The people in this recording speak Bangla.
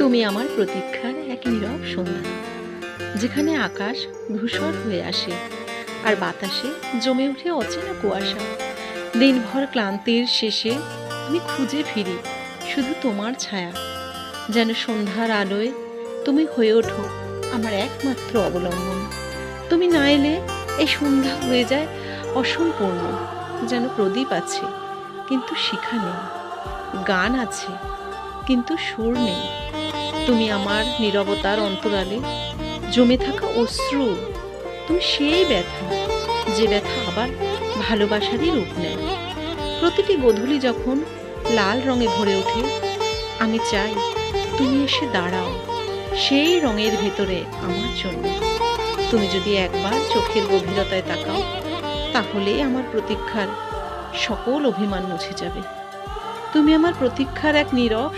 তুমি আমার প্রতীক্ষার এক নীরব সন্ধ্যা, যেখানে আকাশ ধূসর হয়ে আসে আর বাতাসে জমে ওঠে অচেনা কুয়াশা। দিনভর ক্লান্তির শেষে আমি খুঁজে ফিরি শুধু তোমার ছায়া, যেন সন্ধ্যার আলোয় তুমি হয়ে ওঠো আমার একমাত্র অবলম্বন। তুমি না এলে এই সন্ধ্যা হয়ে যায় অসম্পূর্ণ, যেন প্রদীপ আছে কিন্তু শিখা নেই, গান আছে কিন্তু সুর নেই। তুমি আমার নীরবতার অন্তরালে জমে থাকা অশ্রু, তুমি সেই ব্যথা, যে ব্যথা আবার ভালোবাসারই রূপ নেয়। প্রতিটি গোধূলি যখন লাল রঙে ভরে ওঠে, আমি চাই তুমি এসে দাঁড়াও সেই রঙের ভেতরে আমার জন্য। তুমি যদি একবার চোখের গভীরতায় তাকাও, তাহলেই আমার প্রতীক্ষার সকল অভিমান মুছে যাবে। তুমি আমার প্রতীক্ষার এক নীরব